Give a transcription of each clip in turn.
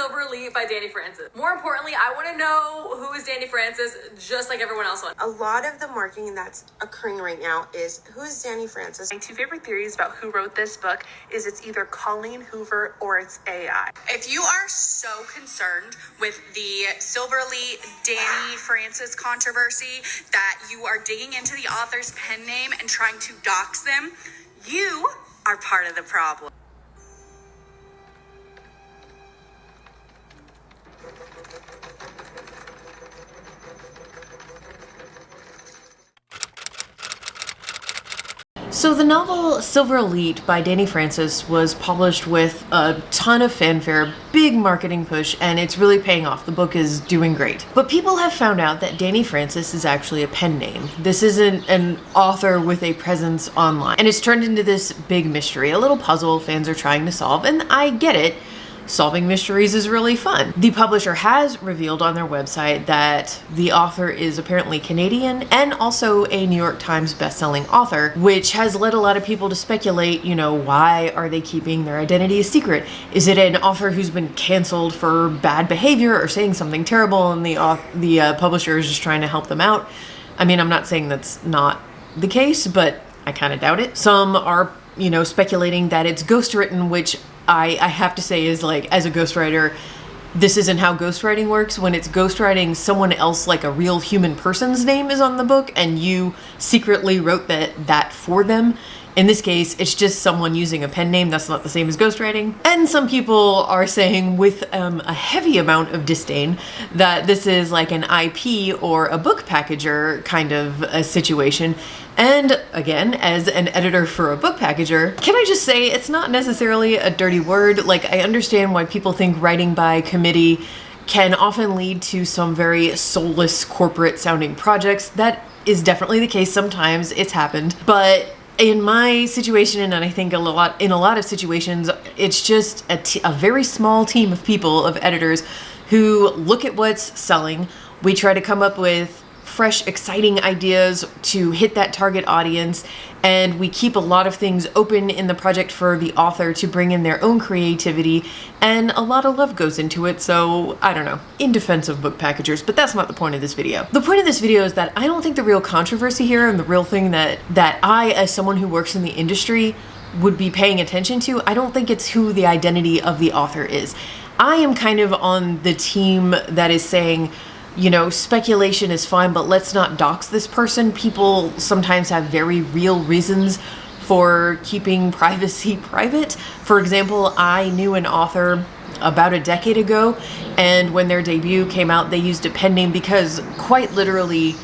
Silver Elite by Danny Francis. More importantly, I want to know who is Danny Francis, just like everyone else wants. A lot of the marketing that's occurring right now is, who is Danny Francis? My two favorite theories about who wrote this book is it's either Colleen Hoover or it's AI. If you are so concerned with the Silver Elite Danny Francis controversy that you are digging into the author's pen name and trying to dox them, you are part of the problem. So the novel Silver Elite by Danny Francis was published with a ton of fanfare, big marketing push, and it's really paying off. The book is doing great. But people have found out that Danny Francis is actually a pen name. This isn't an author with a presence online. And it's turned into this big mystery, a little puzzle fans are trying to solve, and I get it. Solving mysteries is really fun. The publisher has revealed on their website that the author is apparently Canadian and also a New York Times bestselling author, which has led a lot of people to speculate, you know, why are they keeping their identity a secret? Is it an author who's been canceled for bad behavior or saying something terrible and the publisher is just trying to help them out? I mean, I'm not saying that's not the case, but I kind of doubt it. Some are, you know, speculating that it's ghostwritten, which I have to say is, like, as a ghostwriter, this isn't how ghostwriting works. When it's ghostwriting, someone else, like a real human person's name is on the book and you secretly wrote that for them. In this case, it's just someone using a pen name. That's not the same as ghostwriting. And some people are saying with a heavy amount of disdain that this is like an IP or a book packager kind of a situation. And again, as an editor for a book packager, can I just say it's not necessarily a dirty word. Like, I understand why people think writing by committee can often lead to some very soulless corporate sounding projects. That is definitely the case. Sometimes it's happened, but in my situation, and I think in a lot of situations, it's just a very small team of people, of editors, who look at what's selling. We try to come up with fresh, exciting ideas to hit that target audience, and we keep a lot of things open in the project for the author to bring in their own creativity, and a lot of love goes into it. So I don't know, in defense of book packagers, but that's not the point of this video. The point of this video is that I don't think the real controversy here, and the real thing that I, as someone who works in the industry, would be paying attention to, I don't think it's who the identity of the author is. I am kind of on the team that is saying, you know, speculation is fine, but let's not dox this person. People sometimes have very real reasons for keeping privacy private. For example, I knew an author about a decade ago, and when their debut came out, they used a pen name because quite literally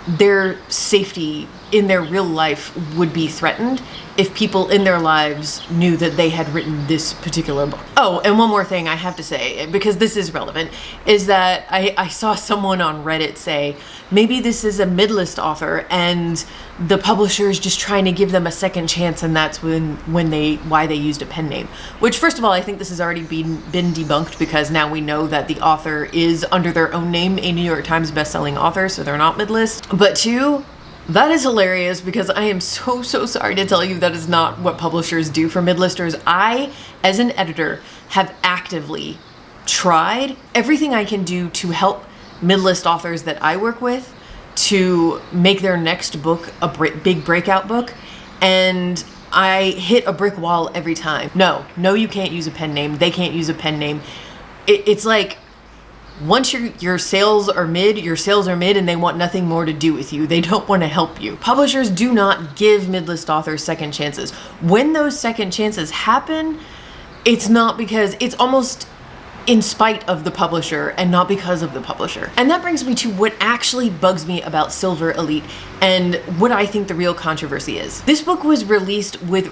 their safety in their real life would be threatened if people in their lives knew that they had written this particular book. Oh, and one more thing I have to say, because this is relevant, is that I saw someone on Reddit say, maybe this is a mid-list author and the publisher is just trying to give them a second chance, and that's why they used a pen name. Which, first of all, I think this has already been debunked, because now we know that the author is under their own name a New York Times bestselling author, so they're not mid-list. But two, that is hilarious, because I am so sorry to tell you that is not what publishers do for mid-listers. I, as an editor, have actively tried everything I can do to help mid-list authors that I work with to make their next book a big breakout book, and I hit a brick wall every time. No, you can't use a pen name. They can't use a pen name. It's like, once your sales are mid, and they want nothing more to do with you. They don't want to help you. Publishers do not give mid-list authors second chances. When those second chances happen, it's not because, it's almost in spite of the publisher and not because of the publisher. And that brings me to what actually bugs me about Silver Elite and what I think the real controversy is. This book was released with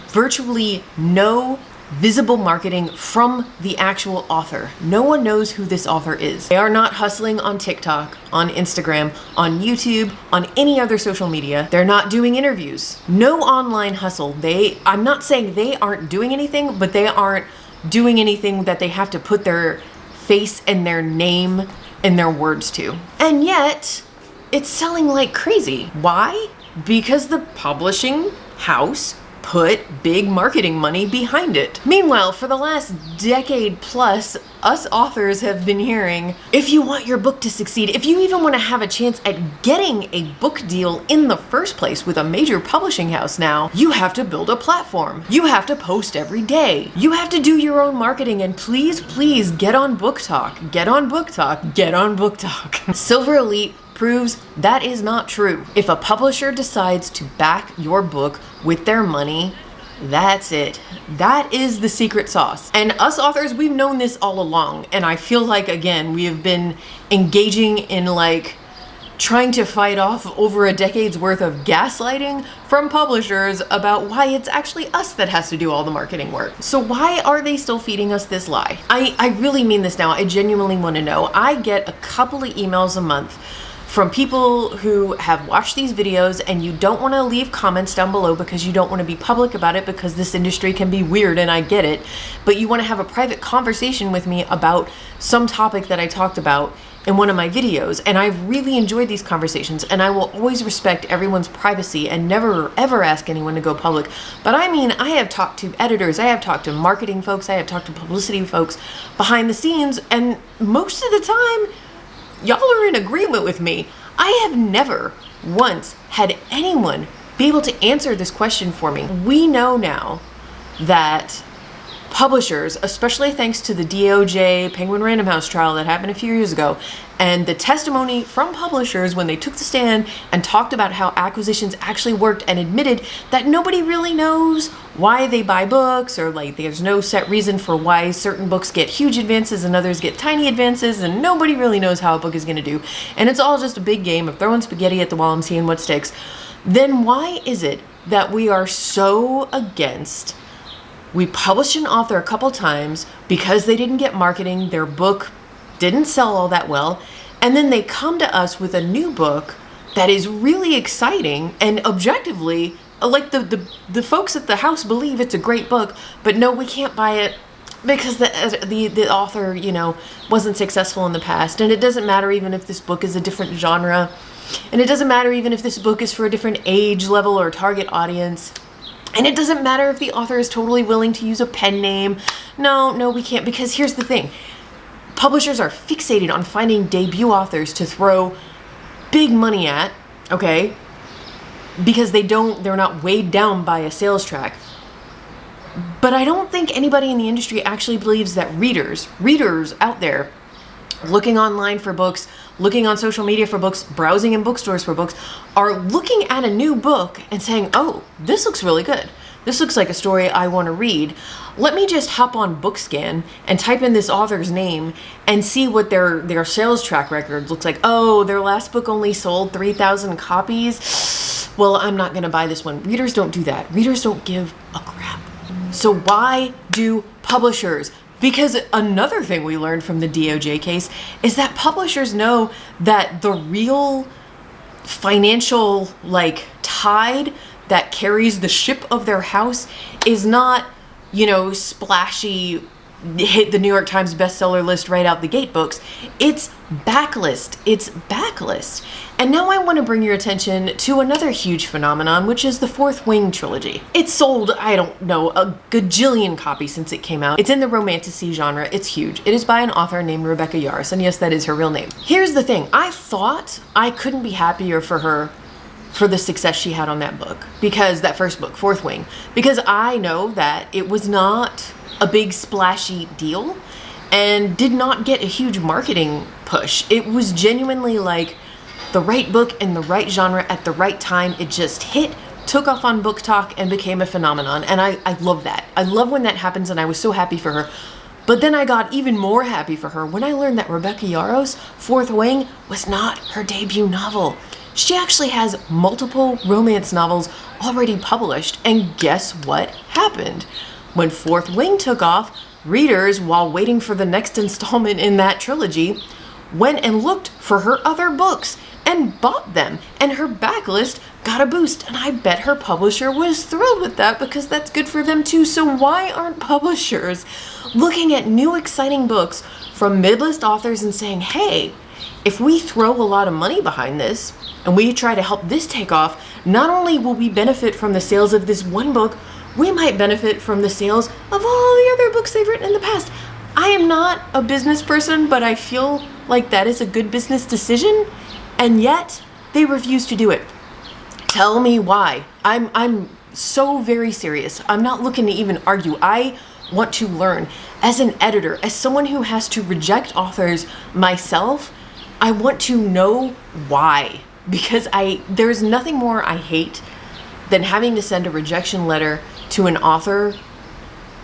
virtually no visible marketing from the actual author. No one knows who this author is. They are not hustling on TikTok, on Instagram, on YouTube, on any other social media. They're not doing interviews. No online hustle. I'm not saying they aren't doing anything, but they aren't doing anything that they have to put their face and their name and their words to. And yet, it's selling like crazy. Why? Because the publishing house put big marketing money behind it. Meanwhile, for the last decade plus, us authors have been hearing, if you want your book to succeed, if you even want to have a chance at getting a book deal in the first place with a major publishing house now, you have to build a platform. You have to post every day. You have to do your own marketing, and please, please get on Book Talk. Get on Book Talk. Get on Book Talk. Silver Elite proves that is not true. If a publisher decides to back your book with their money, that's it. That is the secret sauce. And us authors, we've known this all along. And I feel like, again, we have been engaging in like trying to fight off over a decade's worth of gaslighting from publishers about why it's actually us that has to do all the marketing work. So why are they still feeding us this lie? I really mean this now. I genuinely want to know. I get a couple of emails a month from people who have watched these videos, and you don't want to leave comments down below because you don't want to be public about it because this industry can be weird, and I get it, but you want to have a private conversation with me about some topic that I talked about in one of my videos. And I've really enjoyed these conversations, and I will always respect everyone's privacy and never ever ask anyone to go public. But I mean, I have talked to editors, I have talked to marketing folks, I have talked to publicity folks behind the scenes, and most of the time y'all are in agreement with me. I have never once had anyone be able to answer this question for me. We know now that publishers, especially thanks to the DOJ Penguin Random House trial that happened a few years ago, and the testimony from publishers when they took the stand and talked about how acquisitions actually worked and admitted that nobody really knows why they buy books, or like there's no set reason for why certain books get huge advances and others get tiny advances, and nobody really knows how a book is going to do, and it's all just a big game of throwing spaghetti at the wall and seeing what sticks. Then why is it that we are so against, we published an author a couple times because they didn't get marketing, their book didn't sell all that well, and then they come to us with a new book that is really exciting and objectively, like the folks at the house believe it's a great book, but no, we can't buy it because the author, you know, wasn't successful in the past. And it doesn't matter even if this book is a different genre, and it doesn't matter even if this book is for a different age level or target audience. And it doesn't matter if the author is totally willing to use a pen name. No, we can't, because here's the thing. Publishers are fixated on finding debut authors to throw big money at, okay? Because they're not weighed down by a sales track. But I don't think anybody in the industry actually believes that readers out there looking online for books, looking on social media for books, browsing in bookstores for books, are looking at a new book and saying, oh, this looks really good. This looks like a story I want to read. Let me just hop on BookScan and type in this author's name and see what their sales track record looks like. Oh, their last book only sold 3,000 copies. Well, I'm not going to buy this one. Readers don't do that. Readers don't give a crap. So why do publishers? Because another thing we learned from the DOJ case is that publishers know that the real financial tide that carries the ship of their house is not, splashy, hit the New York Times bestseller list right out the gate books. It's backlist. It's backlist. And now I want to bring your attention to another huge phenomenon, which is the Fourth Wing trilogy. It's sold, I don't know, a gajillion copies since it came out. It's in the romantasy genre. It's huge. It is by an author named Rebecca Yarros, and yes, that is her real name. Here's the thing. I thought I couldn't be happier for her for the success she had on that book, because that first book, Fourth Wing, because I know that it was not a big splashy deal and did not get a huge marketing push. It was genuinely the right book in the right genre at the right time. It just hit, took off on Book Talk, and became a phenomenon. And I love that. I love when that happens, and I was so happy for her. But then I got even more happy for her when I learned that Rebecca Yarros' Fourth Wing was not her debut novel. She actually has multiple romance novels already published, and guess what happened? When Fourth Wing took off, readers, while waiting for the next installment in that trilogy, went and looked for her other books and bought them, and her backlist got a boost, and I bet her publisher was thrilled with that because that's good for them too. So why aren't publishers looking at new exciting books from mid-list authors and saying, hey, if we throw a lot of money behind this and we try to help this take off, not only will we benefit from the sales of this one book, we might benefit from the sales of all the other books they've written in the past. I am not a business person, but I feel like that is a good business decision, and yet they refuse to do it. Tell me why. I'm so very serious. I'm not looking to even argue. I want to learn. As an editor, as someone who has to reject authors myself, I want to know why. Because there's nothing more I hate than having to send a rejection letter to an author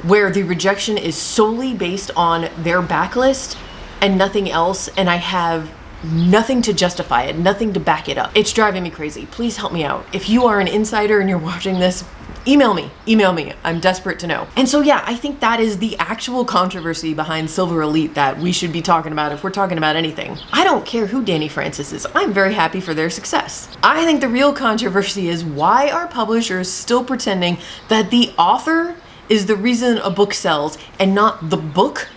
where the rejection is solely based on their backlist and nothing else, and I have nothing to justify it, nothing to back it up. It's driving me crazy. Please help me out. If you are an insider and you're watching this, email me. I'm desperate to know. And so yeah, I think that is the actual controversy behind Silver Elite that we should be talking about if we're talking about anything. I don't care who Dani Francis is. I'm very happy for their success. I think the real controversy is why are publishers still pretending that the author is the reason a book sells and not the book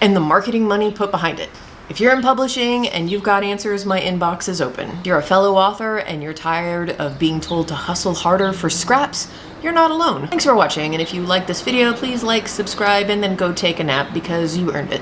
and the marketing money put behind it. If you're in publishing and you've got answers, my inbox is open. If you're a fellow author and you're tired of being told to hustle harder for scraps, you're not alone. Thanks for watching, and if you like this video, please like, subscribe, and then go take a nap because you earned it.